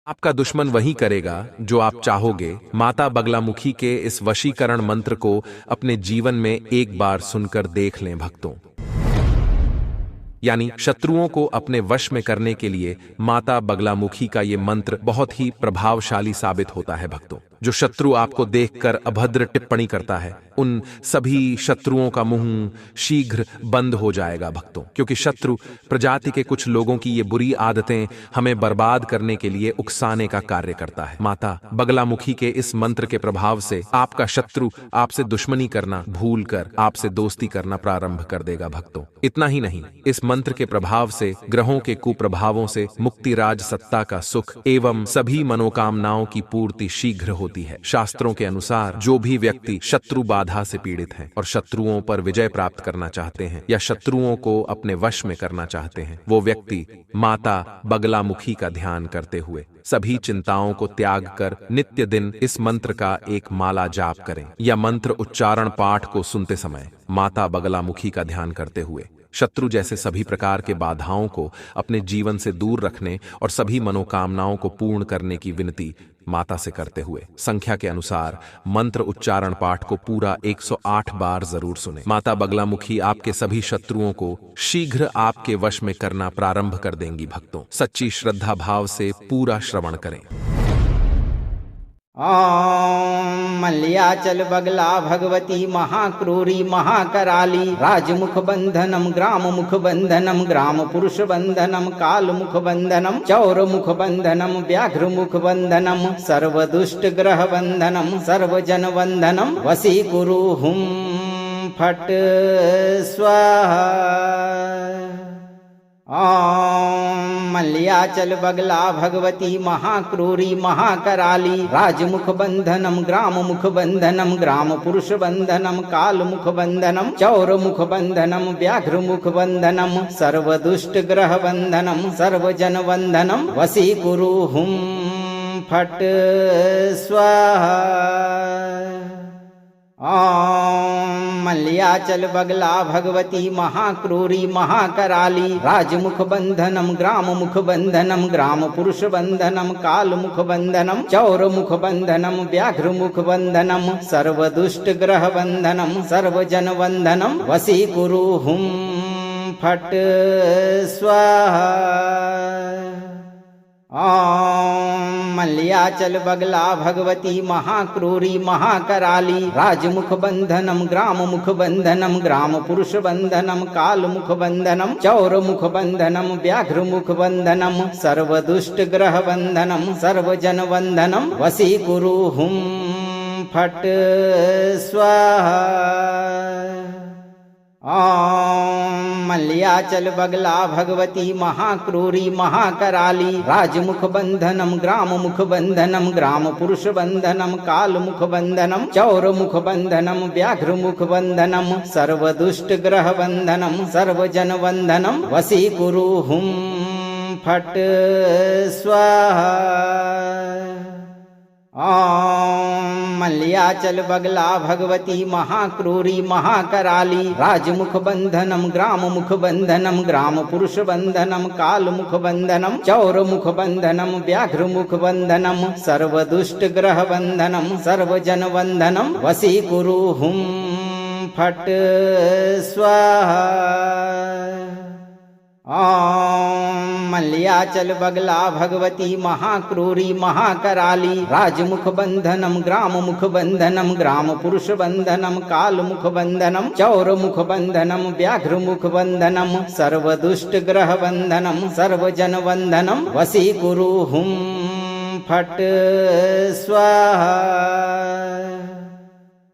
आपका दुश्मन वही करेगा जो आप चाहोगे। माता बगलामुखी के इस वशीकरण मंत्र को अपने जीवन में एक बार सुनकर देख लें भक्तों। यानी शत्रुओं को अपने वश में करने के लिए माता बगलामुखी का ये मंत्र बहुत ही प्रभावशाली साबित होता है भक्तों। जो शत्रु आपको देखकर अभद्र टिप्पणी करता है, उन सभी शत्रुओं का मुंह शीघ्र बंद हो जाएगा भक्तों, क्योंकि शत्रु प्रजाति के कुछ लोगों की ये बुरी आदतें हमें बर्बाद करने के लिए उकसाने का कार्य करता है। माता बगलामुखी के इस मंत्र के प्रभाव से आपका शत्रु आपसे दुश्मनी करना भूलकर आपसे दोस्ती करना प्रारंभ कर देगा भक्तों। इतना ही नहीं, इस मंत्र के प्रभाव से ग्रहों के कुप्रभावों से मुक्ति, राज सत्ता का सुख एवं सभी मनोकामनाओं की पूर्ति शीघ्र होती है। शास्त्रों के अनुसार जो भी व्यक्ति शत्रु बाधा से पीड़ित हैं और शत्रुओं पर विजय प्राप्त करना चाहते हैं या शत्रुओं को अपने वश में करना चाहते हैं, वो व्यक्ति माता बगलामुखी का ध्यान करते हुए सभी चिंताओं को त्याग कर नित्य दिन इस मंत्र का एक माला जाप करें। या मंत्र उच्चारण पाठ को सुनते समय माता बगलामुखी का ध्यान करते हुए शत्रु जैसे सभी प्रकार के बाधाओं को अपने जीवन से दूर रखने और सभी मनोकामनाओं को पूर्ण करने की विनती माता से करते हुए संख्या के अनुसार मंत्र उच्चारण पाठ को पूरा 108 बार जरूर सुने। माता बगलामुखी आपके सभी शत्रुओं को शीघ्र आपके वश में करना प्रारंभ कर देंगी भक्तों। सच्ची श्रद्धा भाव से पूरा श्रवण करें। ओम मल्याचल बगला भगवती महाक्रूरी महाकराली राजमुख बंधनम ग्राम मुख बंधनम ग्राम पुरुष बंधनम काल मुख बंधनम चौर मुख बंधनम व्याघ्र मुख बंधनम सर्व दुष्ट ग्रह बंधनम सर्व जन बंधनम वसी कुरु हुम फट स्वाहा। ओम मल्याचल बगला भगवती महाक्रूरी महाकराली राजमुख बंधनम ग्राम मुख बंधनम ग्राम पुरुष बंधनम काल मुख बंधनम चौर मुख बंधनम व्याघ्र मुख बंधनम सर्व दुष्ट ग्रह बंधनम सर्व जन बंधनम वसी कुरु हुम फट स्वाहा। ओम मल्याचल बगला भगवती महाक्रूरी महाकराली राजमुख बंधनम ग्राम मुख बंधनम ग्राम पुरुष बंधनम काल मुख बंधनम चौर मुख बंधनम व्याघ्र मुख बंधनम सर्व दुष्ट ग्रह बंधनम सर्व जन बंधनम वसी कुरु हुम फट स्वाहा। ओम मल्याचल बगला भगवती महाक्रूरी महाकराली राजमुख बंधनम ग्राम मुख बंधनम ग्राम पुरुष बंधनम काल मुख बंधनम चौर मुख बंधनम व्याघ्र मुख बंधनम सर्व दुष्ट ग्रह बंधनम सर्व जन बंधनम वसी कुरु हुम फट स्वाहा। ओम मल्याचल बगला भगवती महाक्रूरी महाकराली राजमुख बंधनम ग्राम मुख बंधनम ग्राम पुरुष बंधनम काल मुख बंधनम चौर मुख बंधनम व्याघ्र मुख बंधनम सर्व दुष्ट ग्रह बंधनम सर्व जन बंधनम वसी कुरु हुम फट स्वाहा। ओम मल्याचल बगला भगवती महाक्रूरी महाकराली राजमुख बंधनम ग्राम मुख बंधनम ग्राम पुरुष बंधनम काल मुख बंधनम चौर मुख बंधनम व्याघ्र मुख बंधनम सर्व दुष्ट ग्रह बंधनम सर्व जन बंधनम वसी कुरु हुम फट स्वाहा। ओम मल्याचल बगला भगवती महाक्रूरी महाकराली राजमुख बंधनम ग्राम मुख बंधनम ग्राम पुरुष बंधनम काल मुख बंधनम चौर मुख बंधनम व्याघ्र मुख बंधनम सर्व दुष्ट ग्रह बंधनम सर्व जन बंधनम वसी कुरु हुम फट स्वाहा।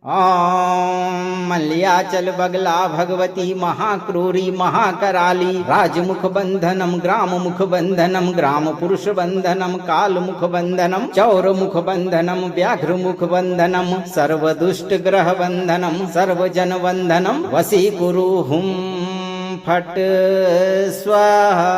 ओम मल्याचल बगला भगवती महाक्रूरी महाकराली राजमुख बंधनम ग्राम मुख बंधनम ग्राम पुरुष बंधनम काल मुख बंधनम चौर मुख बंधनम व्याघ्र मुख बंधनम सर्व दुष्ट ग्रह बंधनम सर्व जन बंधनम वसी कुरु हुम फट स्वाहा।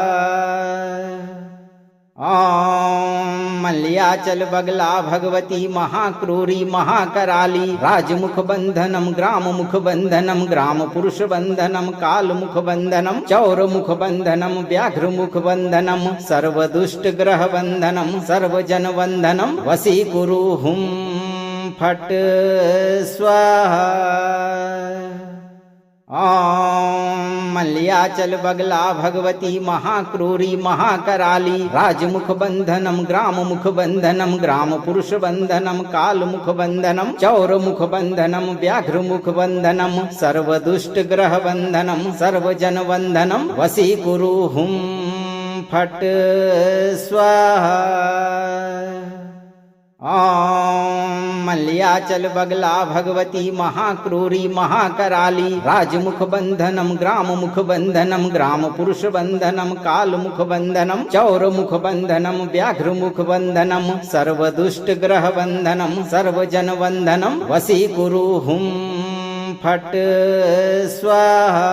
ओम मल्याचल बगला भगवती महाक्रूरी महाकराली राजमुख बंधनम ग्राम मुख बंधनम ग्राम पुरुष बंधनम काल मुख बंधनम चौर मुख बंधनम व्याघ्र मुख बंधनम सर्व दुष्ट ग्रह बंधनम सर्व जन बंधनम वशीकुरु हुम फट स्वाहा। ओम मल्याचल बगला भगवती महाक्रूरी महाकराली राजमुख बंधनम ग्राम मुख बंधनम ग्राम पुरुष बंधनम काल मुख बंधनम चौर मुख बंधनम व्याघ्र मुख बंधनम सर्व दुष्ट ग्रह बंधनम सर्व जन बंधनम वशीकुरु हुम फट स्वाहा। ओम मल्याचल बगला भगवती महाक्रूरी महाकराली राजमुख बंधनम ग्राम मुख बंधनम ग्राम पुरुष बंधनम काल मुख बंधनम चौर मुख बंधनम व्याघ्र मुख बंधनम सर्व दुष्ट ग्रह बंधनम सर्व जन बंधनम वशीकुरु हुम फट स्वाहा।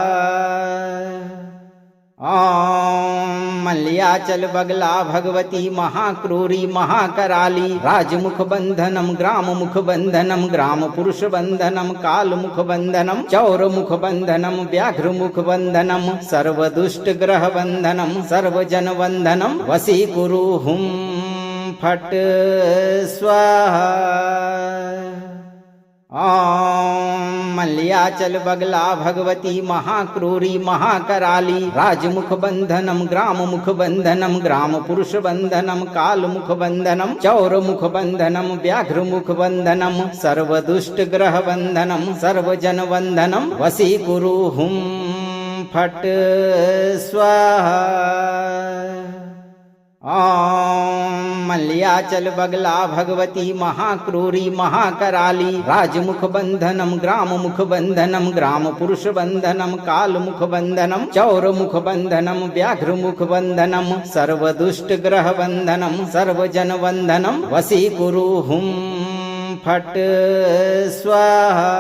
ओम मल्याचल बगला भगवती महाक्रूरी महाकराली राजमुख बंधनम ग्राम मुख बंधनम ग्राम पुरुष बंधनम काल मुख बंधनम चौर मुख बंधनम व्याघ्र मुख बंधनम सर्व दुष्ट ग्रह बंधनम सर्व जन बंधनम वशीकुरु हुम फट स्वाहा। ओम मल्याचल बगला भगवती महाक्रूरी महाकराली राजमुख बंधनम ग्राम मुख बंधनम ग्राम पुरुष बंधनम काल मुख बंधनम चौर मुख बंधनम व्याघ्र मुख बंधनम सर्व दुष्ट ग्रह बंधनम सर्व जन बंधनम वशीकुरु हुम फट स्वाहा। ओम मल्याचल बगला भगवती महाक्रूरी महाकराली राजमुख बंधनम ग्राम मुख बंधनम ग्राम पुरुष बंधनम काल मुख बंधनम चौर मुख बंधनम व्याघ्र मुख बंधनम सर्व दुष्ट ग्रह बंधनम सर्व जन बंधनम वशीकुरु हुम फट स्वाहा।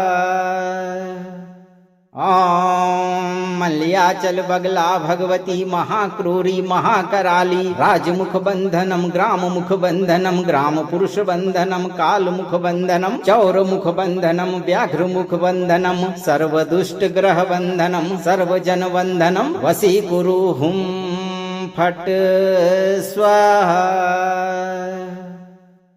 ओम मल्याचल बगला भगवती महाक्रूरी महाकराली राजमुख बंधनम ग्राम मुख बंधनम ग्राम पुरुष बंधनम काल मुख बंधनम चौर मुख बंधनम व्याघ्र मुख बंधनम सर्व दुष्ट ग्रह बंधनम सर्व जन बंधनम वशीकुरु हुम फट स्वाहा।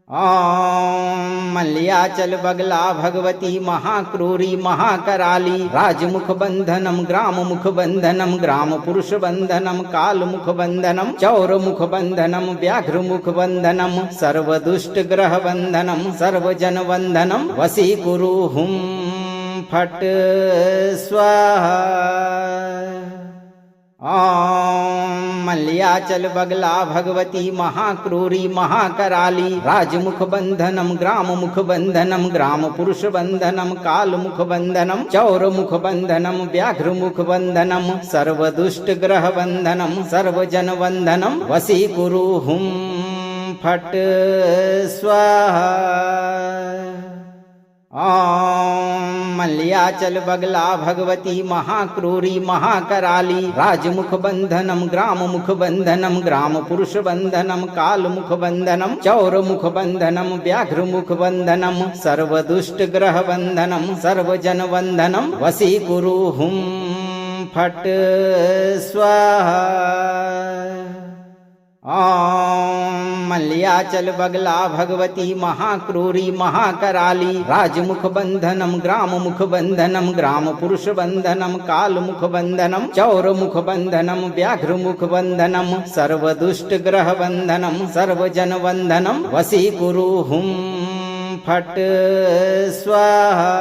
ओम मल्याचल बगला भगवती महाक्रूरी महाकराली राजमुख बंधनम ग्राम मुख बंधनम ग्राम पुरुष बंधनम काल मुख बंधनम चौर मुख बंधनम व्याघ्र मुख बंधनम सर्व दुष्ट ग्रह बंधनम सर्व जन बंधनम वशीकुरु हुम फट स्वाहा। ओम मल्याचल बगला भगवती महाक्रूरी महाकराली राजमुख बंधनम ग्राम मुख बंधनम ग्राम पुरुष बंधनम काल मुख बंधनम चौर मुख बंधनम व्याघ्र मुख बंधनम सर्व दुष्ट ग्रह बंधनम सर्व जन बंधनम वशीकुरु हुम फट स्वाहा। ओम मल्याचल बगला भगवती महाक्रूरी महाकराली राजमुख बंधनम ग्राम मुख बंधनम ग्राम पुरुष बंधनम काल मुख बंधनम चौर मुख बंधनम व्याघ्र मुख बंधनम सर्व दुष्ट ग्रह बंधनम सर्व जन बंधनम वशीकुरु हुम फट स्वाहा। ओम मल्याचल बगला भगवती महाक्रूरी महाकराली राजमुख बंधनम ग्राम मुख बंधनम ग्राम पुरुष बंधनम काल मुख बंधनम चौर मुख बंधनम व्याघ्र मुख बंधनम सर्व दुष्ट ग्रह बंधनम सर्व जन बंधनम वशीकुरु हुम फट स्वाहा।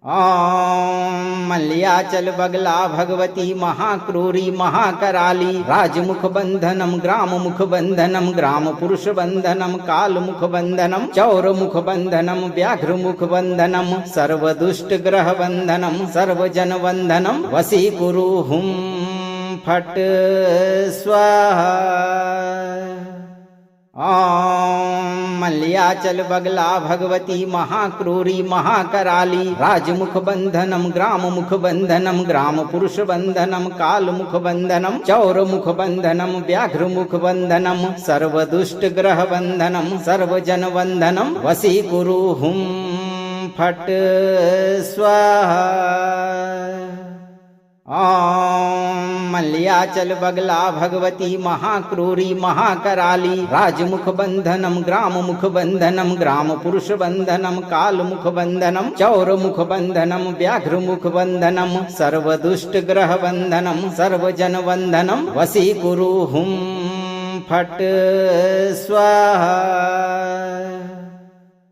ओम मल्याचल बगला भगवती महाक्रूरी महाकराली राजमुख बंधनम ग्राम मुख बंधनम ग्राम पुरुष बंधनम काल मुख बंधनम चौर मुख बंधनम व्याघ्र मुख बंधनम सर्व दुष्ट ग्रह बंधनम सर्व जन बंधनम वशीकुरु हुम फट स्वाहा। ओम मल्याचल बगला भगवती महाक्रूरी महाकराली राजमुख बंधनम ग्राम मुख बंधनम ग्राम पुरुष बंधनम काल मुख बंधनम चौर मुख बंधनम व्याघ्र मुख बंधनम सर्व दुष्ट ग्रह बंधनम सर्व जन बंधनम वसी कुरु हुम फट स्वाहा। ओम मल्याचल बगला भगवती महाक्रूरी महाकराली राजमुख बंधनम ग्राम मुख बंधनम ग्राम पुरुष बंधनम काल मुख बंधनम चौर मुख बंधनम व्याघ्र मुख बंधनम सर्व दुष्ट ग्रह बंधनम सर्व जन बंधनम वसी कुरु हुम फट स्वाहा।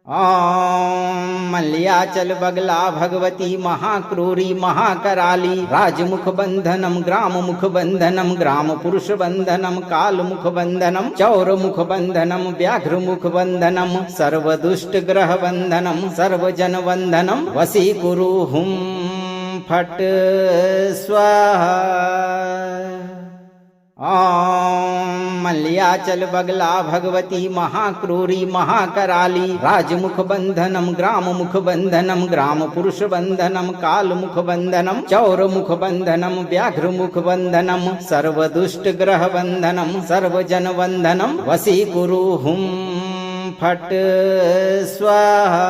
ओम मल्याचल बगला भगवती महाक्रूरी महाकराली राजमुख बंधनम ग्राम मुख बंधनम ग्राम पुरुष बंधनम काल मुख बंधनम चौर मुख बंधनम व्याघ्र मुख बंधनम सर्व दुष्ट ग्रह बंधनम सर्व जन बंधनम वसी कुरु हुम फट स्वाहा। ओम मल्याचल बगला भगवती महाक्रूरी महाकराली राजमुख बंधनम ग्राम मुख बंधनम ग्राम पुरुष बंधनम काल मुख बंधनम चौर मुख बंधनम व्याघ्र मुख बंधनम सर्व दुष्ट ग्रह बंधनम सर्व जन बंधनम वसी कुरु हुम फट स्वाहा।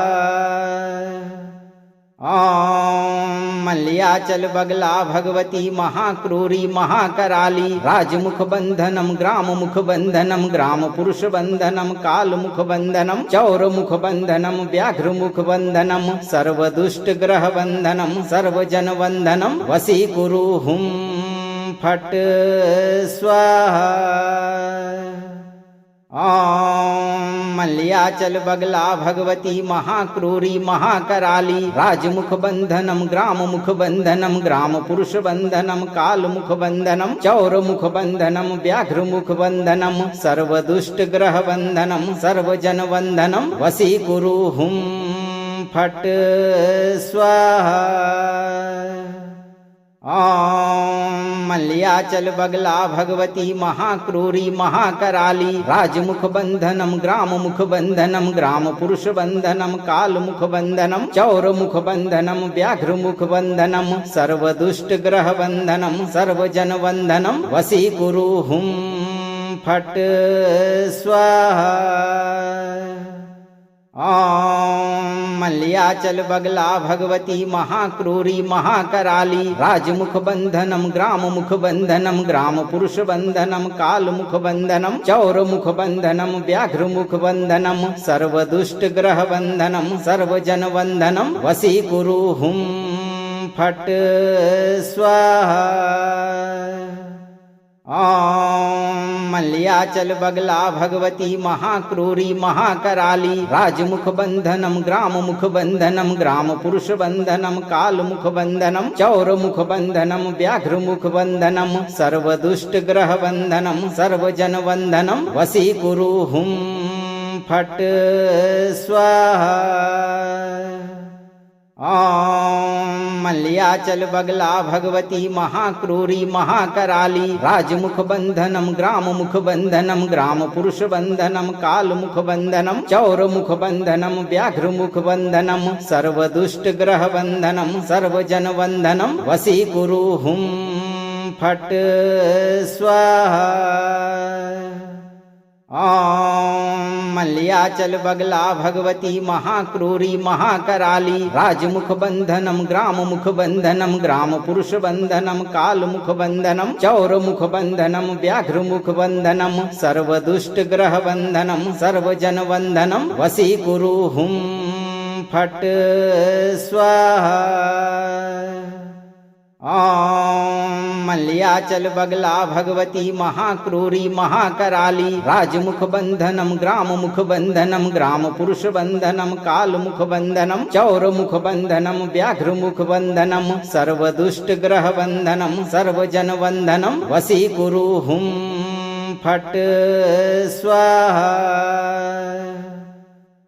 ओम मल्याचल बगला भगवती महाक्रूरी महाकराली राजमुख बंधनम ग्राम मुख बंधनम ग्राम पुरुष बंधनम काल मुख बंधनम चौर मुख बंधनम व्याघ्र मुख बंधनम सर्व दुष्ट ग्रह बंधनम सर्व जन बंधनम वसी कुरु हुम फट स्वाहा। ओम मल्याचल बगला भगवती महाक्रूरी महाकराली राजमुख बंधनम ग्राम मुख बंधनम ग्राम पुरुष बंधनम काल मुख बंधनम चौर मुख बंधनम व्याघ्र मुख बंधनम सर्व दुष्ट ग्रह बंधनम सर्व जन बंधनम वसी कुरु हुम फट स्वाहा। ओम मल्याचल बगला भगवती महाक्रूरी महाकराली राजमुख बंधनम ग्राम मुख बंधनम ग्राम पुरुष बंधनम काल मुख बंधनम चौर मुख बंधनम व्याघ्र मुख बंधनम सर्व दुष्ट ग्रह बंधनम सर्व जन बंधनम वसी कुरु हुम फट स्वाहा। ओम मल्याचल बगला भगवती महाक्रूरी महाकराली राजमुख बंधनम ग्राम मुख बंधनम ग्राम पुरुष बंधनम काल मुख बंधनम चौर मुख बंधनम व्याघ्र मुख बंधनम सर्व दुष्ट ग्रह बंधनम सर्व जन बंधनम वसी कुरु हुम फट स्वाहा। ओम मल्याचल बगला भगवती महाक्रूरी महाकराली राजमुख बंधनम ग्राम मुख बंधनम ग्राम पुरुष बंधनम काल मुख बंधनम चौर मुख बंधनम व्याघ्र मुख बंधनम सर्व दुष्ट ग्रह बंधनम सर्व जन बंधनम वसी कुरु हुम फट स्वाहा। ओम मल्याचल बगला भगवती महाक्रूरी महाकराली राजमुख बंधनम ग्राम मुख बंधनम ग्राम पुरुष बंधनम काल मुख बंधनम चौर मुख बंधनम व्याघ्र मुख बंधनम सर्व दुष्ट ग्रह बंधनम सर्व जन बंधनम वसी कुरु हुम फट स्वाहा। ओम मल्याचल बगला भगवती महाक्रूरी महाकराली राजमुख बंधनम ग्राम मुख बंधनम ग्राम पुरुष बंधनम काल मुख बंधनम चौर मुख बंधनम व्याघ्र मुख बंधनम सर्व दुष्ट ग्रह बंधनम सर्व जन बंधनम वसी कुरु हुम फट स्वाहा। ओम मल्याचल बगला भगवती महाक्रूरी महाकराली राजमुख बंधनम ग्राम मुख बंधनम ग्राम पुरुष बंधनम काल मुख बंधनम चौर मुख बंधनम व्याघ्र मुख बंधनम सर्व दुष्ट ग्रह बंधनम सर्व जन बंधनम वसी कुरु हुम फट स्वाहा।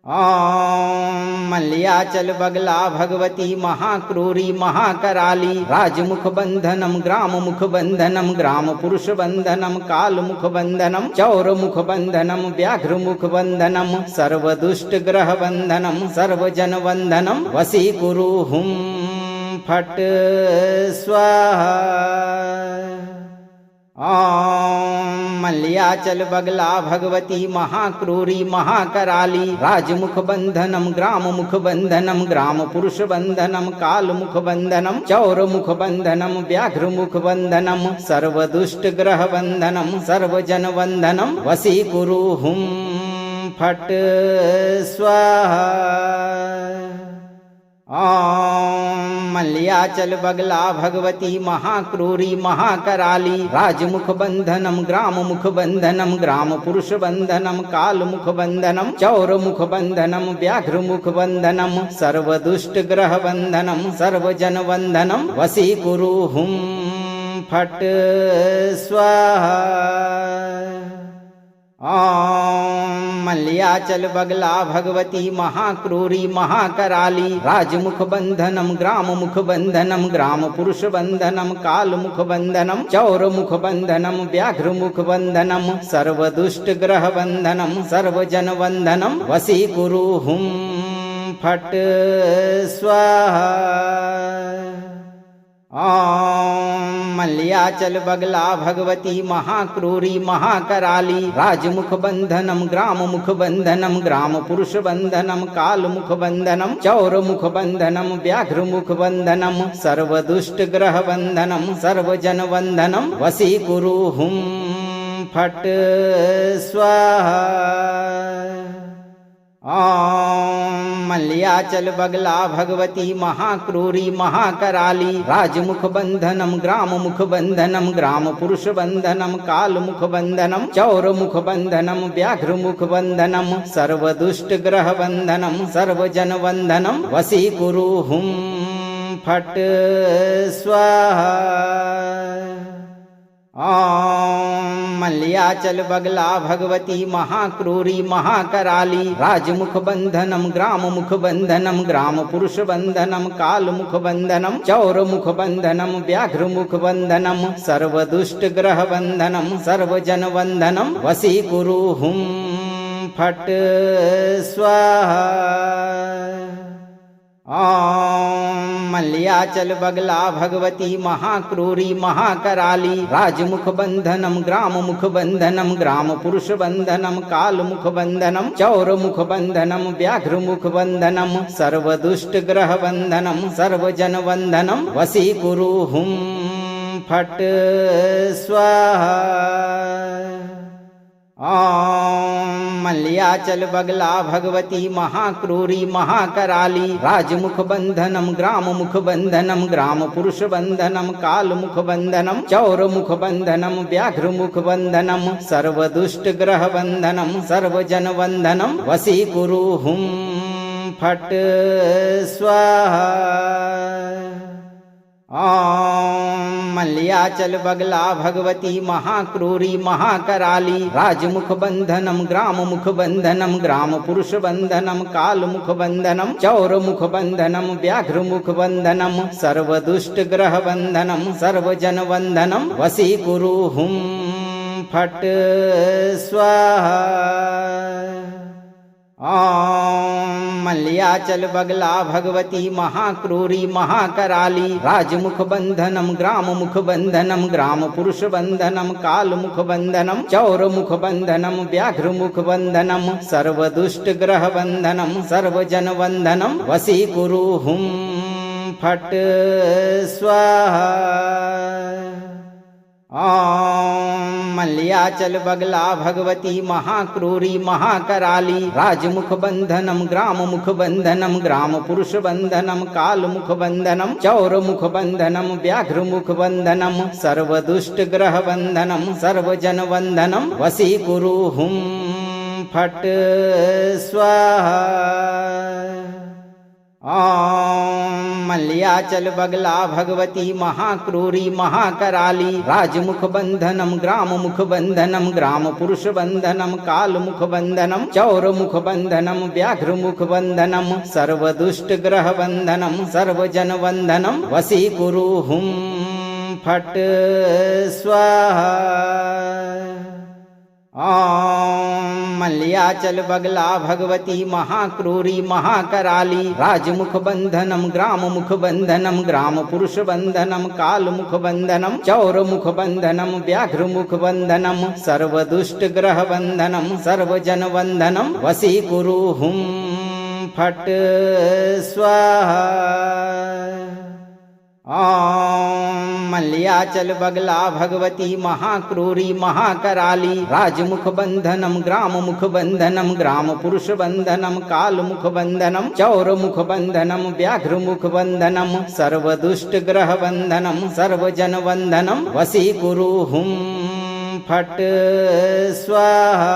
ओम मल्याचल बगला भगवती महाक्रूरी महाकराली राजमुख बंधनम ग्राम मुख बंधनम ग्राम पुरुष बंधनम काल मुख बंधनम चौर मुख बंधनम व्याघ्र मुख बंधनम सर्व दुष्ट ग्रह बंधनम सर्वजन बंधनम वशीकुरु हुम फट स्वाहा। ओम मल्याचल बगला भगवती महाक्रूरी महाकराली राजमुख बंधनम ग्राम मुख बंधनम ग्राम पुरुष बंधनम काल मुख बंधनम चौर मुख बंधनम व्याघ्र मुख बंधनम सर्व दुष्ट ग्रह बंधनम सर्वजन बंधनम वशीकुरु हुम फट स्वाहा। ओम मल्याचल बगला भगवती महाक्रूरी महाकराली राजमुख बंधनम ग्राम मुख बंधनम ग्राम पुरुष बंधनम काल मुख बंधनम चौर मुख बंधनम व्याघ्र मुख बंधनम सर्व दुष्ट ग्रह बंधनम सर्वजन बंधनम वशीकुरु हुम फट स्वाहा। ओम मल्याचल बगला भगवती महाक्रूरी महाकराली राजमुख बंधनम ग्राम मुख बंधनम ग्राम पुरुष बंधनम काल मुख बंधनम चौर मुख बंधनम व्याघ्र मुख बंधनम सर्व दुष्ट ग्रह बंधनम सर्वजन बंधनम वशीकुरु हुम फट स्वाहा। ओम मल्याचल बगला भगवती महाक्रूरी महाकराली राजमुख बंधनम ग्राम मुख बंधनम ग्राम पुरुष बंधनम काल मुख बंधनम चौर मुख बंधनम व्याघ्र मुख बंधनम सर्व दुष्ट ग्रह बंधनम सर्वजन बंधनम वशीकुरु हुम फट स्वाहा। ओम मल्याचल बगला भगवती महाक्रूरी महाकराली राजमुख बंधनम ग्राम मुख बंधनम ग्राम पुरुष बंधनम काल मुख बंधनम चौर मुख बंधनम व्याघ्र मुख बंधनम सर्व दुष्ट ग्रह बंधनम सर्वजन बंधनम वशीकुरु हुम फट स्वाहा। ओम मल्याचल बगला भगवती महाक्रूरी महाकराली राजमुख बंधनम ग्राम मुख बंधनम ग्राम पुरुष बंधनम काल मुख बंधनम चौर मुख बंधनम व्याघ्र मुख बंधनम सर्व दुष्ट ग्रह बंधनम सर्वजन बंधनम वशीकुरु हुम फट स्वाहा। ओम मल्याचल बगला भगवती महाक्रूरी महाकराली राजमुख बंधनम ग्राम मुख बंधनम ग्राम पुरुष बंधनम काल मुख बंधनम चौर मुख बंधनम व्याघ्र मुख बंधनम सर्व दुष्ट ग्रह बंधनम सर्वजन बंधनम वशीकुरु हुम फट स्वाहा। ओम मल्याचल बगला भगवती महाक्रूरी महाकराली राजमुख बंधनम ग्राम मुख बंधनम ग्राम पुरुष बंधनम काल मुख बंधनम चौर मुख बंधनम व्याघ्र मुख बंधनम सर्व दुष्ट ग्रह बंधनम सर्वजन बंधनम वशीकुरु हुम फट स्वाहा। ओम मल्याचल बगला भगवती महाक्रूरी महाकराली राजमुख बंधनम ग्राम मुख बंधनम ग्राम पुरुष बंधनम काल मुख बंधनम चौर मुख बंधनम व्याघ्र मुख बंधनम सर्व दुष्ट ग्रह बंधनम सर्वजन बंधनम वशीकुरु हुम फट स्वाहा। ओम मल्याचल बगला भगवती महाक्रूरी महाकराली राजमुख बंधनम ग्राम मुख बंधनम ग्राम पुरुष बंधनम काल मुख बंधनम चौर मुख बंधनम व्याघ्र मुख बंधनम सर्व दुष्ट ग्रह बंधनम सर्वजन बंधनम वशीकुरु हुम फट स्वाहा। ओम मल्याचल बगला भगवती महाक्रूरी महाकराली राजमुख बंधनम ग्राम मुख बंधनम ग्राम पुरुष बंधनम काल मुख बंधनम चौर मुख बंधनम व्याघ्र मुख बंधनम सर्व दुष्ट ग्रह बंधनम सर्वजन बंधनम वशीकुरु हुम फट स्वाहा। ओम मल्याचल बगला भगवती महाक्रूरी महाकराली राजमुख बंधनम ग्राम मुख बंधनम ग्राम पुरुष बंधनम काल मुख बंधनम चौर मुख बंधनम व्याघ्र मुख बंधनम सर्व दुष्ट ग्रह बंधनम सर्व जन बंधनम वशीकुरु हुम फट स्वाहा। ओम मल्याचल बगला भगवती महाक्रूरी महाकराली राजमुख बंधनम ग्राम मुख बंधनम ग्राम पुरुष बंधनम काल मुख बंधनम चौर मुख बंधनम व्याघ्र मुख बंधनम सर्व दुष्ट ग्रह बंधनम सर्व जन बंधनम वशीकुरु हुम फट स्वाहा। ओम मल्याचल बगला भगवती महाक्रूरी महाकराली राजमुख बंधनम ग्राम मुख बंधनम ग्राम पुरुष बंधनम काल मुख बंधनम चौर मुख बंधनम व्याघ्र मुख बंधनम सर्व दुष्ट ग्रह बंधनम सर्व जन बंधनम वशीकुरु हुम फट स्वाहा।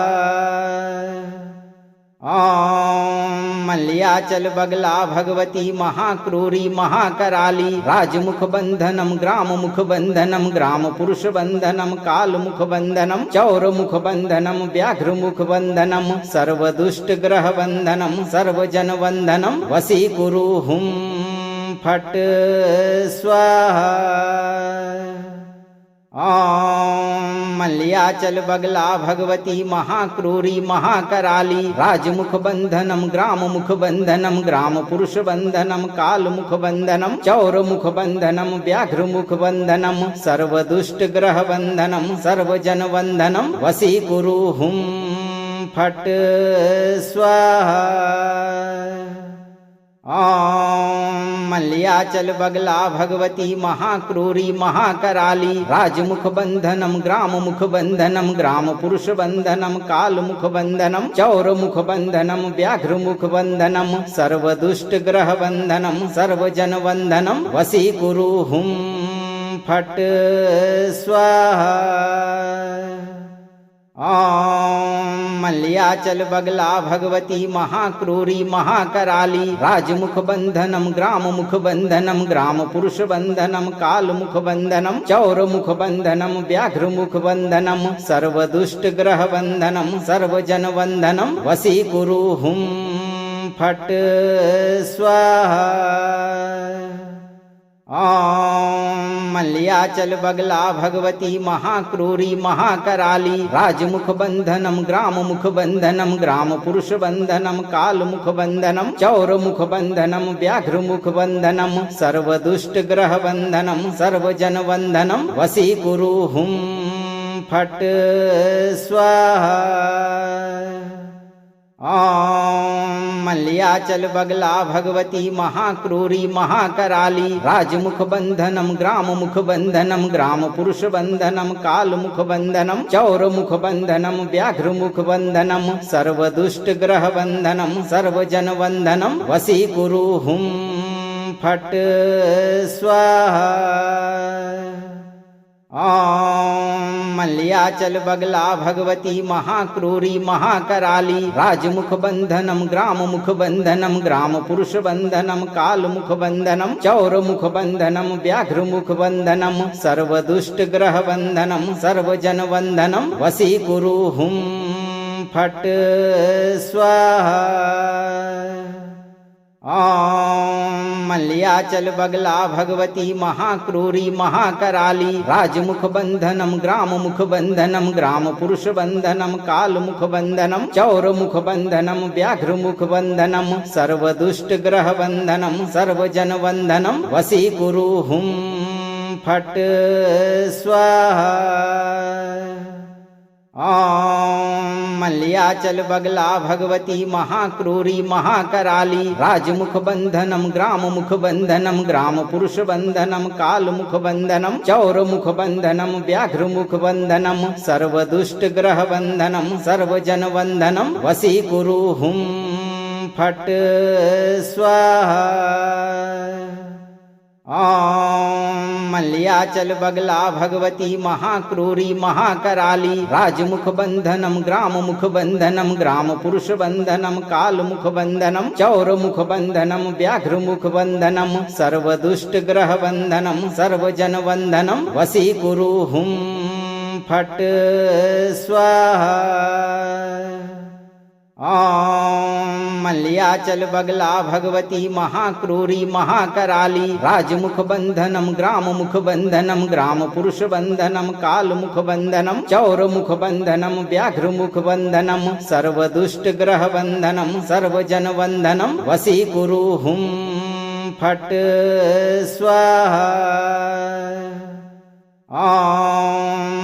ओम मल्याचल बगला भगवती महाक्रूरी महाकराली राजमुख बंधनम ग्राम मुख बंधनम ग्राम पुरुष बंधनम काल मुख बंधनम चौर मुख बंधनम व्याघ्र मुख बंधनम सर्व दुष्ट ग्रह बंधनम सर्व जन बंधनम वशीकुरु हुम फट स्वाहा। ओम मल्याचल बगला भगवती महाक्रूरी महाकराली राजमुख बंधनम ग्राम मुख बंधनम ग्राम पुरुष बंधनम काल मुख बंधनम चौर मुख बंधनम व्याघ्र मुख बंधनम सर्व दुष्ट ग्रह बंधनम सर्व जन बंधनम वशीकुरु हुम फट स्वाहा। ओम मल्याचल बगला भगवती महाक्रूरी महाकराली राजमुख बंधनम ग्राम मुख बंधनम ग्राम पुरुष बंधनम काल मुख बंधनम चौर मुख बंधनम व्याघ्र मुख बंधनम सर्व दुष्ट ग्रह बंधनम सर्व जन बंधनम वशीकुरु हुम फट स्वाहा। ओम मल्याचल बगला भगवती महाक्रूरी महाकराली राजमुख बंधनम ग्राम मुख बंधनम ग्राम पुरुष बंधनम काल मुख बंधनम चौर मुख बंधनम व्याघ्र मुख बंधनम सर्व दुष्ट ग्रह बंधनम सर्व जन बंधनम वशीकुरु हुम फट स्वाहा। ओम मल्याचल बगला भगवती महाक्रूरी महाकराली राजमुख बंधनम ग्राम मुख बंधनम ग्राम पुरुष बंधनम काल मुख बंधनम चौर मुख बंधनम व्याघ्र मुख बंधनम सर्व दुष्ट ग्रह बंधनम सर्व जन बंधनम वशीकुरु हुम फट स्वाहा। ओम मल्याचल बगला भगवती महाक्रूरी महाकराली राजमुख बंधनम ग्राम मुख बंधनम ग्राम पुरुष बंधनम काल मुख बंधनम चौर मुख बंधनम व्याघ्र मुख बंधनम सर्व दुष्ट ग्रह बंधनम सर्व जन बंधनम वशीकुरु हुम फट स्वाहा। ओम मल्याचल बगला भगवती महाक्रूरी महाकराली राजमुख बंधनम ग्राम मुख बंधनम ग्राम पुरुष बंधनम काल मुख बंधनम चौर मुख बंधनम व्याघ्र मुख बंधनम सर्व दुष्ट ग्रह बंधनम सर्व जन बंधनम वशीकुरु हुम फट स्वाहा। ओम मल्याचल बगला भगवती महाक्रूरी महाकराली राजमुख बंधनम ग्राम मुख बंधनम ग्राम पुरुष बंधनम काल मुख बंधनम चौर मुख बंधनम व्याघ्र मुख बंधनम सर्व दुष्ट ग्रह बंधनम सर्व जन बंधनम वशीकुरु हुम फट स्वाहा। ओम मल्याचल बगला भगवती महाक्रूरी महाकराली राजमुख बंधनम ग्राम मुख बंधनम ग्राम पुरुष बंधनम काल मुख बंधनम चौर मुख बंधनम व्याघ्र मुख बंधनम सर्व दुष्ट ग्रह बंधनम सर्व जन बंधनम वशीकुरु हुम फट स्वाहा। ॐ मल्याचल बगला भगवती महाक्रूरी महाकराली राजमुख बंधनम ग्राम मुख बंधनम ग्राम पुरुष बंधनम काल मुख बंधनम चौर मुख बंधनम व्याघ्र मुख बंधनम सर्व दुष्ट ग्रह बंधनम सर्व जन बंधनम वसी कुरु हुम फट स्वाहा। ॐ मल्याचल बगला भगवती महाक्रूरी महाकराली राजमुख बंधनम ग्राम मुख बंधनम ग्राम पुरुष बंधनम काल मुख बंधनम चौर मुख बंधनम व्याघ्र मुख बंधनम सर्व दुष्ट ग्रह बंधनम सर्व जन बंधनम वसी कुरु हुम फट स्वाहा। ॐ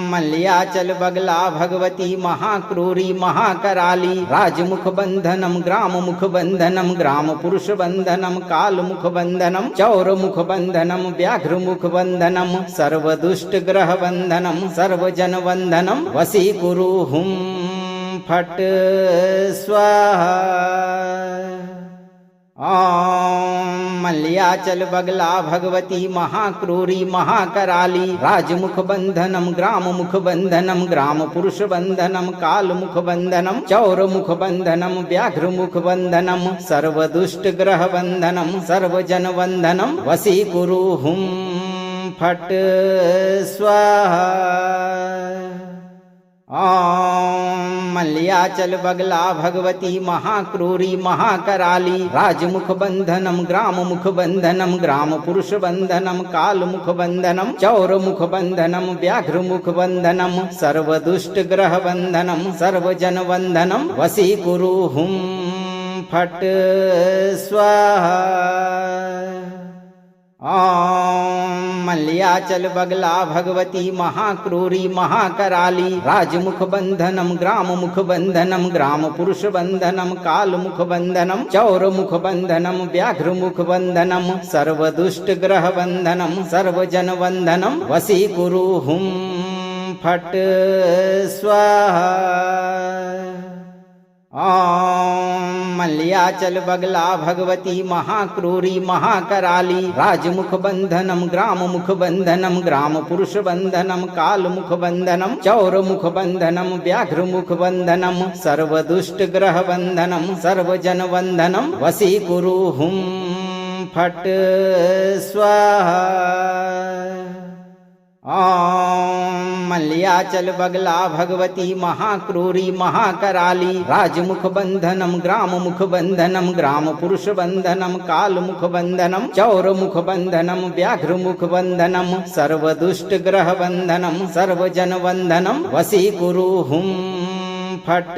मल्याचल बगला भगवती महाक्रूरी महाकराली राजमुख बंधनम ग्राम मुख बंधनम ग्राम पुरुष बंधनम काल मुख बंधनम चौर मुख बंधनम व्याघ्र मुख बंधनम सर्व दुष्ट ग्रह बंधनम सर्व जन बंधनम वसी कुरु हुम फट स्वाहा। ॐ मल्याचल बगला भगवती महाक्रूरी महाकराली राजमुख बंधनम ग्राम मुख बंधनम ग्राम पुरुष बंधनम काल मुख बंधनम चौर मुख बंधनम व्याघ्र मुख बंधनम सर्व दुष्ट ग्रह बंधनम सर्व जन बंधनम वसी कुरु हुम फट स्वाहा। ॐ मल्याचल बगला भगवती महाक्रूरी महाकराली राजमुख बंधनम ग्राम मुख बंधनम ग्राम पुरुष बंधनम काल मुख बंधनम चौर मुख बंधनम व्याघ्र मुख बंधनम सर्व दुष्ट ग्रह बंधनम सर्व जन बंधनम वसी कुरु हुम फट स्वाहा। ॐ मल्याचल बगला भगवती महाक्रूरी महाकराली राजमुख बंधनम ग्राम मुख बंधनम ग्राम पुरुष बंधनम काल मुख बंधनम चौर मुख बंधनम व्याघ्र मुख बंधनम सर्व दुष्ट ग्रह बंधनम सर्व जन बंधनम वसी कुरु हुम फट स्वाहा। ॐ मल्याचल बगला भगवती महाक्रूरी महाकराली राजमुख बंधनम ग्राम मुख बंधनम ग्राम पुरुष बंधनम काल मुख बंधनम चौर मुख बंधनम व्याघ्र मुख बंधनम सर्व दुष्ट ग्रह बंधनम सर्व जन बंधनम वसी कुरु हुम फट स्वाहा। ॐ मल्याचल बगला भगवती महाक्रूरी महाकराली राजमुख बंधनम ग्राम मुख बंधनम ग्राम पुरुष बंधनम काल मुख बंधनम चौर मुख बंधनम व्याघ्र मुख बंधनम सर्व दुष्ट ग्रह बंधनम सर्व जन बंधनम वसी कुरु हुम फट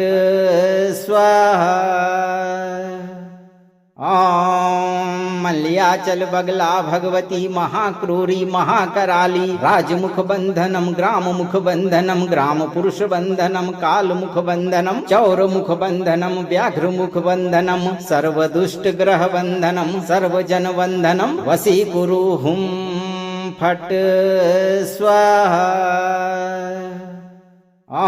स्वाहा। ॐ मल्याचल बगला भगवती महाक्रूरी महाकराली राजमुख बंधनम ग्राम मुख बंधनम ग्राम पुरुष बंधनम काल मुख बंधनम चौर मुख बंधनम व्याघ्र मुख बंधनम सर्व दुष्ट ग्रह बंधनम सर्व जन बंधनम वसी कुरु हुम फट स्वाहा। ॐ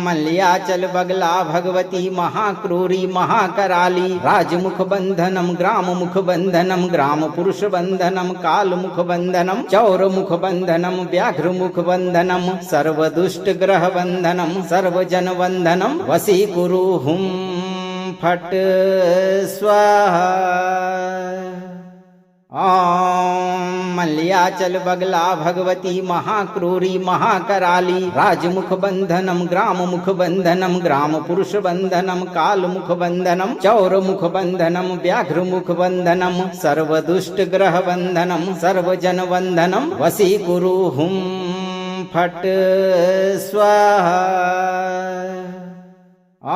मल्याचल बगला भगवती महाक्रूरी महाकराली राजमुख बंधनम ग्राम मुख बंधनम ग्राम पुरुष बंधनम काल मुख बंधनम चौर मुख बंधनम व्याघ्र मुख बंधनम सर्व दुष्ट ग्रह बंधनम सर्व जन बंधनम वसी कुरु हुम फट स्वाहा। ॐ मल्याचल बगला भगवती महाक्रूरी महाकराली राजमुख बंधनम ग्राम मुख बंधनम ग्राम पुरुष बंधनम काल मुख बंधनम चौर मुख बंधनम व्याघ्र मुख बंधनम सर्व दुष्ट ग्रह बंधनम सर्व जन बंधनम वसी कुरु हुम फट स्वाहा। ॐ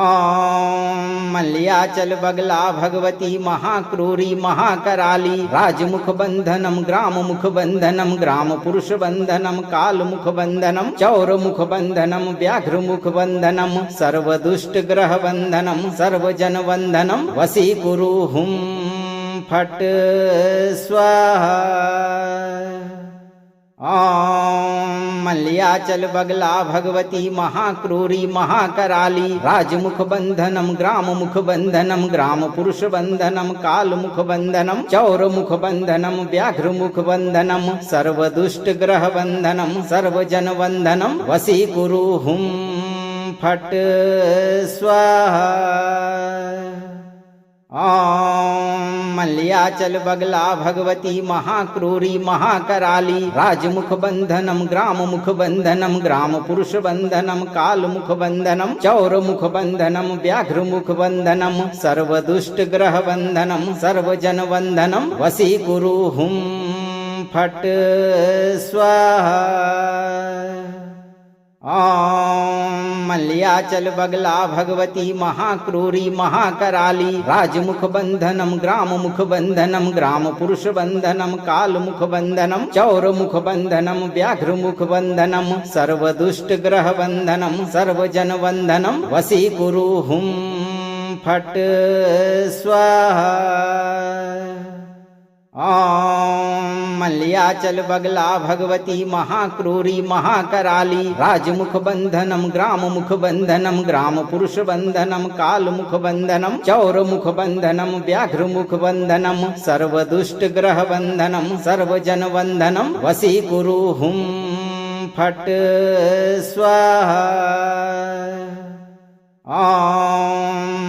मल्याचल बगला भगवती महाक्रूरी महाकराली राजमुख बंधनम ग्राम मुख बंधनम ग्राम पुरुष बंधनम काल मुख बंधनम चौर मुख बंधनम व्याघ्र मुख बंधनम सर्व दुष्ट ग्रह बंधनम सर्व जन बंधनम वसी कुरु हुम फट स्वाहा। ॐ मल्याचल बगला भगवती महाक्रूरी महाकराली राजमुख बंधनम ग्राम मुख बंधनम ग्राम पुरुष बंधनम काल मुख बंधनम चौर मुख बंधनम व्याघ्र मुख बंधनम सर्व दुष्ट ग्रह बंधनम सर्व जन बंधनम वशीकुरु हुम फट स्वाहा। ॐ मल्याचल बगला भगवती महाक्रूरी महाकराली राजमुख बंधनम ग्राम मुख बंधनम ग्राम पुरुष बंधनम काल मुख बंधनम चौर मुख बंधनम व्याघ्र मुख बंधनम सर्व दुष्ट ग्रह बंधनम सर्व जन बंधनम वशीकुरु हुम फट स्वाहा। ॐ मल्याचल बगला भगवती महाक्रूरी महाकराली राजमुख बंधनम ग्राम मुख बंधनम ग्राम पुरुष बंधनम काल मुख बंधनम चौर मुख बंधनम व्याघ्र मुख बंधनम सर्व दुष्ट ग्रह बंधनम सर्व जन बंधनम वशीकुरु हुम फट स्वाहा। ॐ मल्याचल बगला भगवती महाक्रूरी महाकराली राजमुख बंधनम ग्राम मुख बंधनम ग्राम पुरुष बंधनम काल मुख बंधनम चौर मुख बंधनम व्याघ्र मुख बंधनम सर्व दुष्ट ग्रह बंधनम सर्व जन बंधनम वशीकुरु हुम फट स्वाहा। ॐ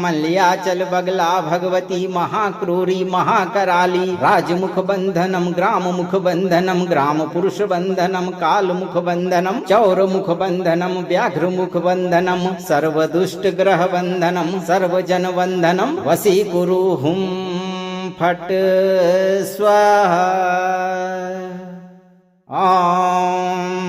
मल्याचल बगला भगवती महाक्रूरी महाकराली राजमुख बंधनम ग्राम मुख बंधनम ग्राम पुरुष बंधनम काल मुख बंधनम चौर मुख बंधनम व्याघ्र मुख बंधनम सर्व दुष्ट ग्रह बंधनम सर्व जन बंधनम वशीकुरु हुम फट स्वाहा। ॐ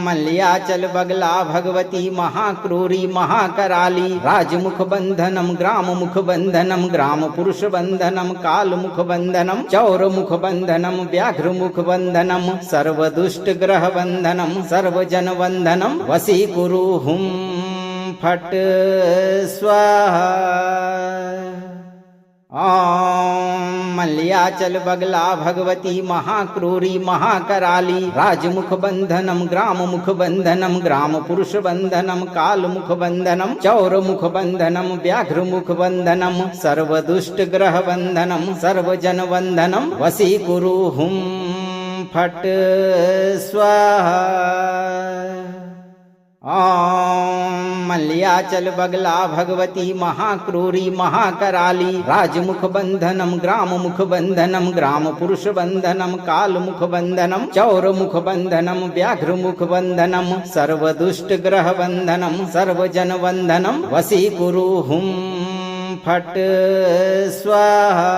मल्याचल बगला भगवती महाक्रूरी महाकराली राजमुख बंधनम ग्राम मुख बंधनम ग्राम पुरुष बंधनम काल मुख बंधनम चौर मुख बंधनम व्याघ्र मुख बंधनम सर्व दुष्ट ग्रह बंधनम सर्व जन बंधनम वशीकुरु हुम फट स्वाहा। ॐ मल्याचल बगला भगवती महाक्रूरी महाकराली राजमुख बंधनम ग्राम मुख बंधनम ग्राम पुरुष बंधनम काल मुख बंधनम चौर मुख बंधनम व्याघ्र मुख बंधनम सर्व दुष्ट ग्रह बंधनम सर्व जन बंधनम वशीकुरु हुम फट स्वाहा। ॐ मल्याचल बगला भगवती महाक्रूरी महाकराली राजमुख बंधनम ग्राम मुख बंधनम ग्राम पुरुष बंधनम काल मुख बंधनम चौर मुख बंधनम व्याघ्र मुख बंधनम सर्व दुष्ट ग्रह बंधनम सर्व जन बंधनम वशीकुरु हुम फट स्वाहा।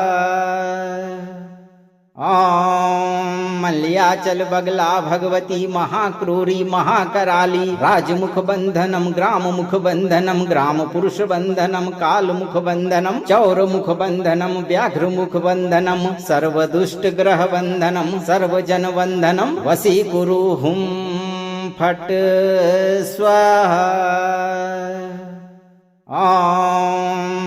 ॐ मल्याचल बगला भगवती महाक्रूरी महाकराली राजमुख बंधनम ग्राम मुख बंधनम ग्राम पुरुष बंधनम काल मुख बंधनम चौर मुख बंधनम व्याघ्र मुख बंधनम सर्व दुष्ट ग्रह बंधनम सर्व जन बंधनम वशीकुरु हुम फट स्वाहा। ॐ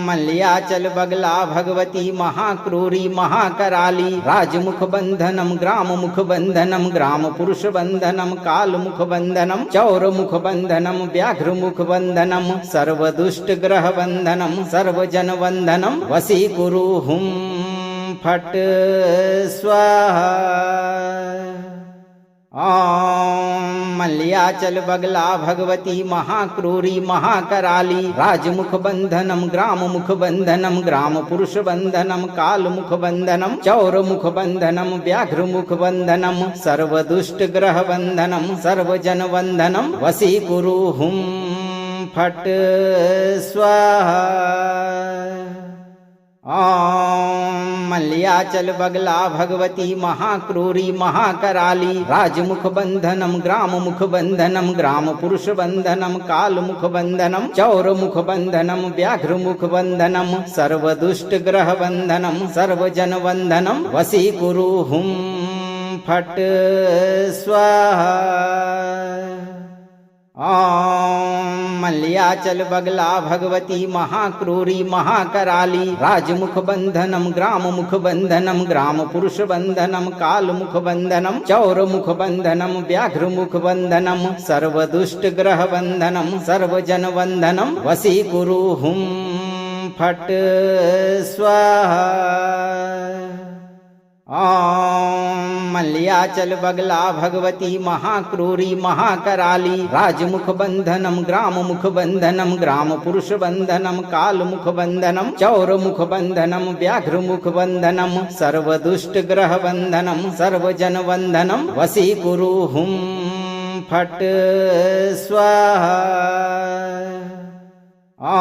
मल्याचल बगला भगवती महाक्रूरी महाकराली राजमुख बंधनम ग्राम मुख बंधनम ग्राम पुरुष बंधनम काल मुख बंधनम चौर मुख बंधनम व्याघ्र मुख बंधनम सर्व दुष्ट ग्रह बंधनम सर्व जन बंधनम वशीकुरु हुम फट स्वाहा। ॐ मल्याचल बगला भगवती महाक्रूरी महाकराली राजमुख बंधनम ग्राम मुख बंधनम ग्राम पुरुष बंधनम काल मुख बंधनम चौर मुख बंधनम व्याघ्र मुख बंधनम सर्व दुष्ट ग्रह बंधनम सर्व जन बंधनम वशीकुरु हुम फट स्वाहा। ॐ मल्याचल बगला भगवती महाक्रूरी महाकराली राजमुख बंधनम ग्राम मुख बंधनम ग्राम पुरुष बंधनम काल मुख बंधनम चौर मुख बंधनम व्याघ्र मुख बंधनम सर्व दुष्ट ग्रह बंधनम सर्व जन बंधनम वशीकुरु हुम फट स्वाहा। ॐ मल्याचल बगला भगवती महाक्रूरी महाकराली राजमुख बंधनम ग्राम मुख बंधनम ग्राम पुरुष बंधनम काल मुख बंधनम चौर मुख बंधनम व्याघ्र मुख बंधनम सर्व दुष्ट ग्रह बंधनम सर्व जन बंधनम वशीकुरु हुम फट स्वाहा। ॐ मल्याचल बगला भगवती महाक्रूरी महाकराली राजमुख बंधनम ग्राम मुख बंधनम ग्राम पुरुष बंधनम काल मुख बंधनम चौर मुख बंधनम व्याघ्र मुख बंधनम सर्व दुष्ट ग्रह बंधनम सर्व जन बंधनम वशीकुरु हुम फट स्वाहा। ॐ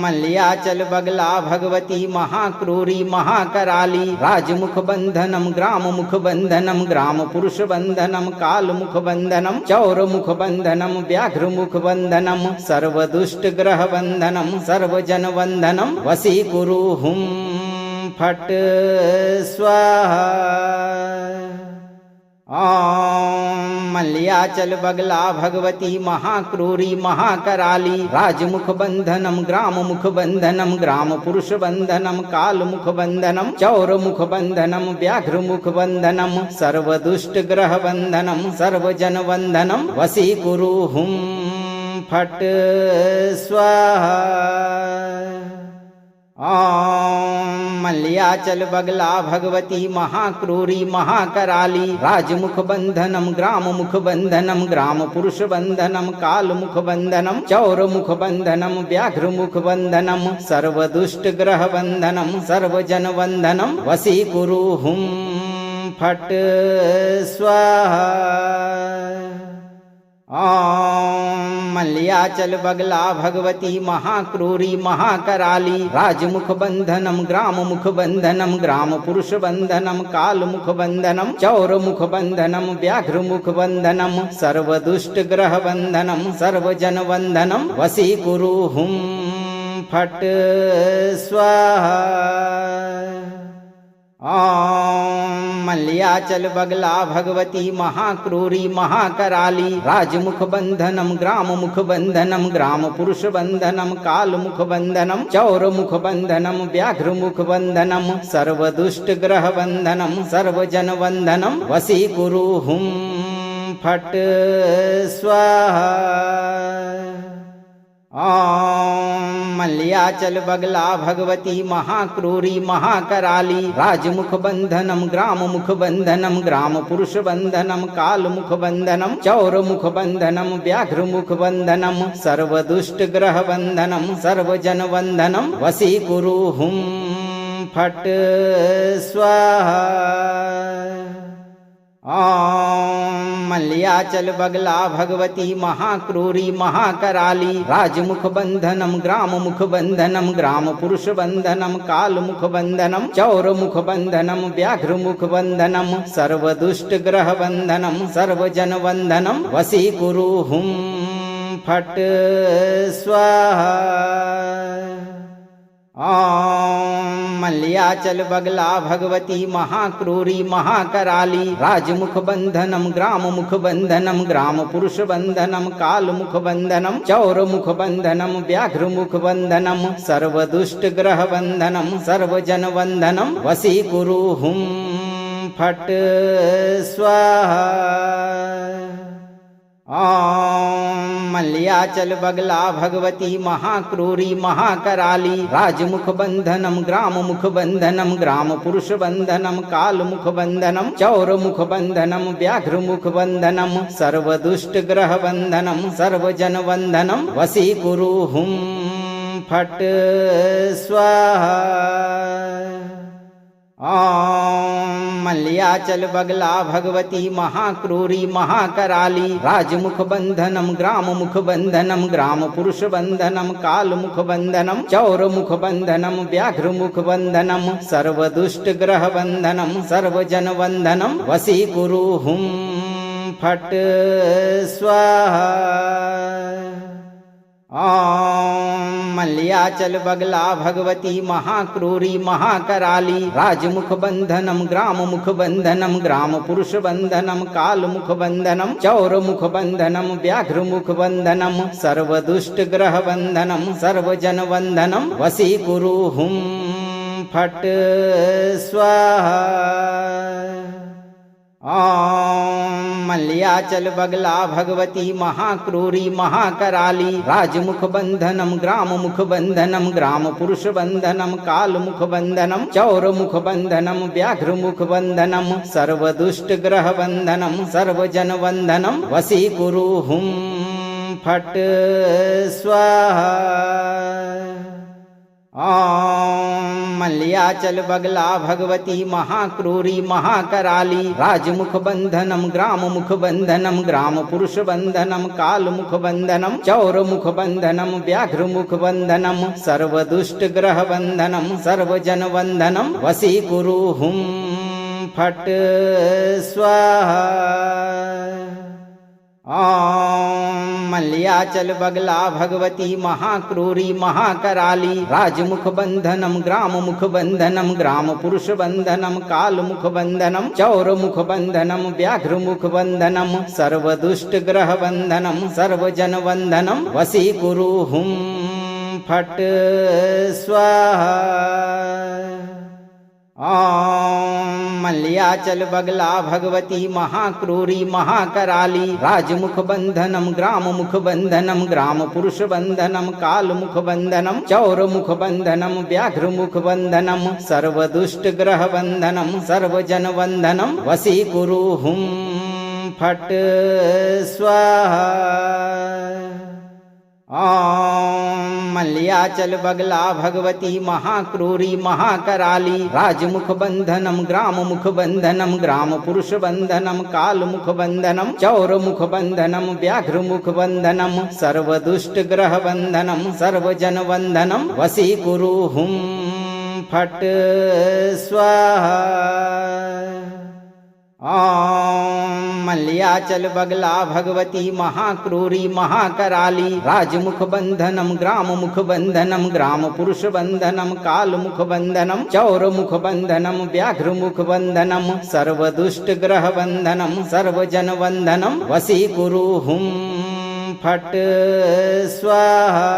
मल्याचल बगला भगवती महाक्रूरी महाकराली राजमुख बंधनम ग्राम मुख बंधनम ग्राम पुरुष बंधनम काल मुख बंधनम चौर मुख बंधनम व्याघ्र मुख बंधनम सर्व दुष्ट ग्रह बंधनम सर्व जन बंधनम वशीकुरु हुम फट स्वाहा। ॐ मल्याचल बगला भगवती महाक्रूरी महाकराली राजमुख बंधनम ग्राम मुख बंधनम ग्राम पुरुष बंधनम काल मुख बंधनम चौर मुख बंधनम व्याघ्र मुख बंधनम सर्व दुष्ट ग्रह बंधनम सर्व जन बंधनम वशीकुरु हुम फट स्वाहा। ॐ मल्याचल बगला भगवती महाक्रूरी महाकराली राजमुख बंधनम ग्राम मुख बंधनम ग्राम पुरुष बंधनम काल मुख बंधनम चौर मुख बंधनम व्याघ्र मुख बंधनम सर्व दुष्ट ग्रह बंधनम सर्व जन बंधनम वशीकुरु हुम फट स्वाहा। ॐ मल्याचल बगला भगवती महाक्रूरी महाकराली राजमुख बंधनम ग्राम मुख बंधनम ग्राम पुरुष बंधनम काल मुख बंधनम चौर मुख बंधनम व्याघ्र मुख बंधनम सर्व दुष्ट ग्रह बंधनम सर्व जन बंधनम वशीकुरु हुम फट स्वाहा। ॐ मल्याचल बगला भगवती महाक्रूरी महाकराली राजमुख बंधनम ग्राम मुख बंधनम ग्राम पुरुष बंधनम काल मुख बंधनम चौर मुख बंधनम व्याघ्र मुख बंधनम सर्व दुष्ट ग्रह बंधनम सर्व जन बंधनम वशीकुरु हुम फट स्वाहा। ॐ मल्याचल बगला भगवती महाक्रूरी महाकराली राजमुख बंधनम ग्राम मुख बंधनम ग्राम पुरुष बंधनम काल मुख बंधनम चौर मुख बंधनम व्याघ्र मुख बंधनम सर्व दुष्ट ग्रह बंधनम सर्व जन बंधनम वशीकुरु हुम फट स्वाहा। ॐ मल्याचल बगला भगवती महाक्रूरी महाकराली राजमुख बंधनम ग्राम मुख बंधनम ग्राम पुरुष बंधनम काल मुख बंधनम चौर मुख बंधनम व्याघ्र मुख बंधनम सर्व दुष्ट ग्रह बंधनम सर्व जन बंधनम वशीकुरु हुम फट स्वाहा। ॐ मल्याचल बगला भगवती महाक्रूरी महाकराली राजमुख बंधनम ग्राम मुख बंधनम ग्राम पुरुष बंधनम काल मुख बंधनम चौर मुख बंधनम व्याघ्र मुख बंधनम सर्व दुष्ट ग्रह बंधनम सर्व जन बंधनम वशीकुरु हुम फट स्वाहा। ॐ मल्याचल बगला भगवती महाक्रूरी महाकराली राजमुख बंधनम ग्राम मुख बंधनम ग्राम पुरुष बंधनम काल मुख बंधनम चौर मुख बंधनम व्याघ्र मुख बंधनम सर्व दुष्ट ग्रह बंधनम सर्व जन बंधनम वशीकुरु हुम फट स्वाहा। ॐ मल्याचल बगला भगवती महाक्रूरी महाकराली राजमुख बंधनम ग्राम मुख बंधनम ग्राम पुरुष बंधनम काल मुख बंधनम चौर मुख बंधनम व्याघ्र मुख बंधनम सर्व दुष्ट ग्रह बंधनम सर्व जन बंधनम वशीकुरु हुम फट स्वाहा। ओम मल्याचल बगला भगवती महाक्रूरी महाकराली राजमुख बंधनम ग्राम मुख बंधनम ग्राम पुरुष बंधनम काल मुख बंधनम चौर मुख बंधनम व्याघ्र मुख बंधनम सर्वदुष्ट ग्रह बंधनम सर्वजन बंधनम वसी कुरु हुम फट स्वाहा। ओम मल्याचल बगला भगवती महाक्रूरी महाकराली राजमुख बंधनम ग्राम मुख बंधनम ग्राम पुरुष बंधनम काल मुख बंधनम चौर मुख बंधनम व्याघ्र मुख बंधनम सर्वदुष्ट ग्रह बंधनम सर्वजन बंधनम वसी कुरु हुम फट स्वाहा। ओम मल्याचल बगला भगवती महाक्रूरी महाकराली राजमुख बंधनम ग्राम मुख बंधनम ग्राम पुरुष बंधनम काल मुख बंधनम चौर मुख बंधनम व्याघ्र मुख बंधनम सर्वदुष्ट ग्रह बंधनम सर्वजन बंधनम वसी कुरु हुम फट स्वाहा। ओम मल्याचल बगला भगवती महाक्रूरी महाकराली राजमुख बंधनम ग्राम मुख बंधनम ग्राम पुरुष बंधनम काल मुख बंधनम चौर मुख बंधनम व्याघ्र मुख बंधनम सर्वदुष्ट ग्रह बंधनम सर्वजन बंधनम वसी कुरु हुम फट स्वाहा। ओम मल्याचल बगला भगवती महाक्रूरी महाकराली राजमुख बंधनम ग्राम मुख बंधनम ग्राम पुरुष बंधनम काल मुख बंधनम चौर मुख बंधनम व्याघ्र मुख बंधनम सर्वदुष्ट ग्रह बंधनम सर्वजन बंधनम वसी कुरु हुम फट स्वाहा। ओम मल्याचल बगला भगवती महाक्रूरी महाकराली राजमुख बंधनम ग्राम मुख बंधनम ग्राम पुरुष बंधनम काल मुख बंधनम चौर मुख बंधनम व्याघ्र मुख बंधनम सर्वदुष्ट ग्रह बंधनम सर्वजन बंधनम वसी कुरु हुम फट स्वाहा। ओम मल्याचल बगला भगवती महाक्रूरी महाकराली राजमुख बंधनम ग्राम मुख बंधनम ग्राम पुरुष बंधनम काल मुख बंधनम चौर मुख बंधनम व्याघ्र मुख बंधनम सर्वदुष्ट ग्रह बंधनम सर्वजन बंधनम वसी कुरु हुम फट स्वाहा।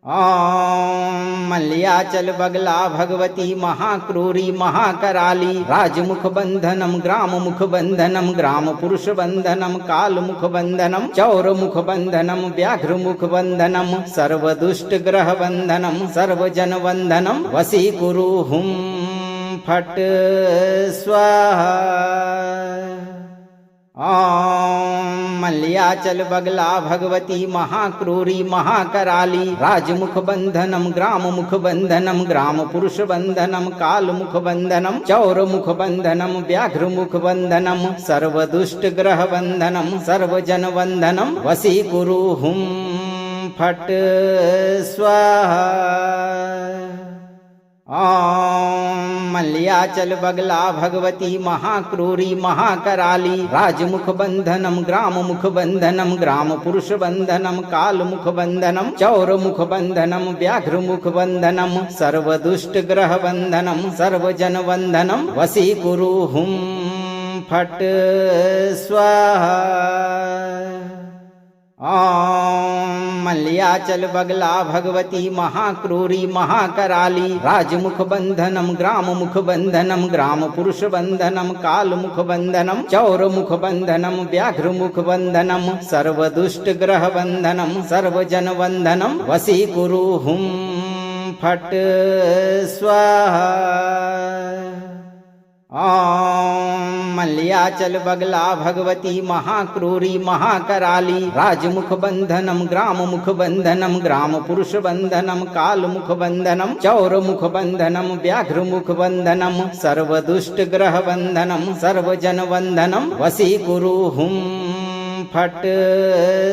ओम मल्याचल बगला भगवती महाक्रूरी महाकराली राजमुख बंधनम ग्राम मुख बंधनम ग्राम पुरुष बंधनम काल मुख बंधनम चौर मुख बंधनम व्याघ्र मुख बंधनम सर्वदुष्ट ग्रह बंधनम सर्वजन बंधनम वसी कुरु हुम फट स्वाहा। ओम मल्याचल बगला भगवती महाक्रूरी महाकराली राजमुख बंधनम ग्राम मुख बंधनम ग्राम पुरुष बंधनम काल मुख बंधनम चौर मुख बंधनम व्याघ्र मुख बंधनम सर्वदुष्ट ग्रह बंधनम सर्वजन बंधनम वसी कुरु हुम फट स्वाहा। ओम मल्याचल बगला भगवती महाक्रूरी महाकराली राजमुख बंधनम ग्राम मुख बंधनम ग्राम पुरुष बंधनम काल मुख बंधनम चौर मुख बंधनम व्याघ्र मुख बंधनम सर्वदुष्ट ग्रह बंधनम सर्वजन बंधनम वसी कुरु हुम फट स्वाहा। ओम मल्याचल बगला भगवती महाक्रूरी महाकराली राजमुख बंधनम ग्राम मुख बंधनम ग्राम पुरुष बंधनम काल मुख बंधनम चौर मुख बंधनम व्याघ्र मुख बंधनम सर्वदुष्ट ग्रह बंधनम सर्वजन बंधनम वसी कुरु हुम फट स्वाहा। ओम मल्याचल बगला भगवती महाक्रूरी महाकराली राजमुख बंधनम ग्राम मुख बंधनम ग्राम पुरुष बंधनम काल मुख बंधनम चौर मुख बंधनम व्याघ्र मुख बंधनम सर्वदुष्ट ग्रह बंधनम सर्वजन बंधनम वसी कुरु हुम फट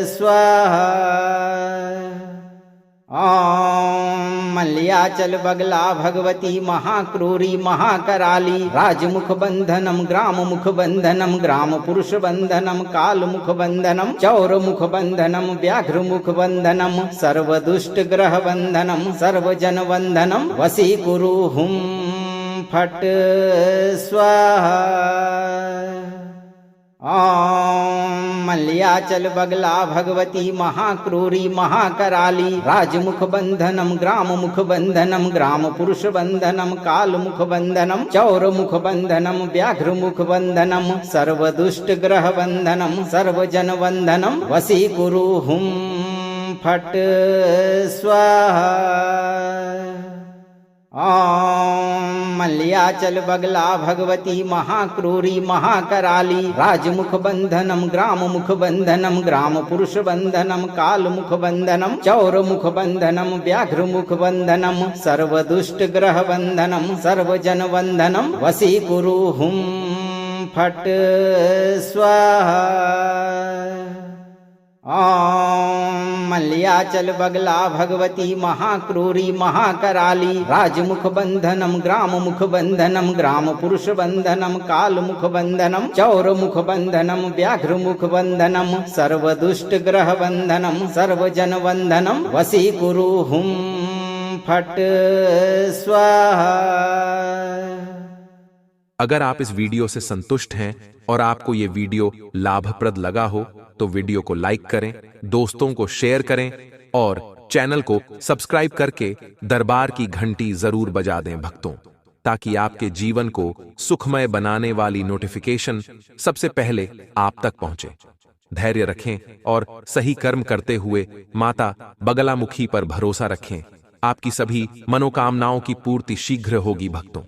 स्वाहा। ओम मल्याचल बगला भगवती महाक्रूरी महाकराली राजमुख बंधनम ग्राम मुख बंधनम ग्राम पुरुष बंधनम काल मुख बंधनम चौर मुख बंधनम व्याघ्र मुख बंधनम सर्व दुष्ट ग्रह बंधनम सर्व जन बंधनम वसी कुरु हुम फट स्वाहा। ओम मल्याचल बगला भगवती महाक्रूरी महाकराली राजमुख बंधनम ग्राम मुख बंधनम ग्राम पुरुष बंधनम काल मुख बंधनम चौर मुख बंधनम व्याघ्र मुख बंधनम सर्व दुष्ट ग्रह बंधनम सर्व जन बंधनम वसी कुरु हुम फट स्वाहा। ओम मल्याचल बगला भगवती महाक्रूरी महाकराली राजमुख बंधनम ग्राम मुख बंधनम ग्राम पुरुष बंधनम काल मुख बंधनम चौर मुख बंधनम व्याघ्र मुख बंधनम सर्व दुष्ट ग्रह बंधनम सर्व जन बंधनम वसी कुरु हुम फट स्वाहा। ओम मल्याचल बगला भगवती महाक्रूरी महाकराली राजमुख बंधनम ग्राम मुख बंधनम ग्राम पुरुष बंधनम काल मुख बंधनम चौर मुख बंधनम व्याघ्र मुख बंधनम सर्व दुष्ट ग्रह बंधनम सर्व जन बंधनम वसी कुरु हुम फट स्वाहा। अगर आप इस वीडियो से संतुष्ट हैं और आपको ये वीडियो लाभप्रद लगा हो तो वीडियो को लाइक करें, दोस्तों को शेयर करें और चैनल को सब्सक्राइब करके दरबार की घंटी जरूर बजा दें भक्तों, ताकि आपके जीवन को सुखमय बनाने वाली नोटिफिकेशन सबसे पहले आप तक पहुंचे। धैर्य रखें और सही कर्म करते हुए माता बगलामुखी पर भरोसा रखें। आपकी सभी मनोकामनाओं की पूर्ति शीघ्र होगी भक्तों।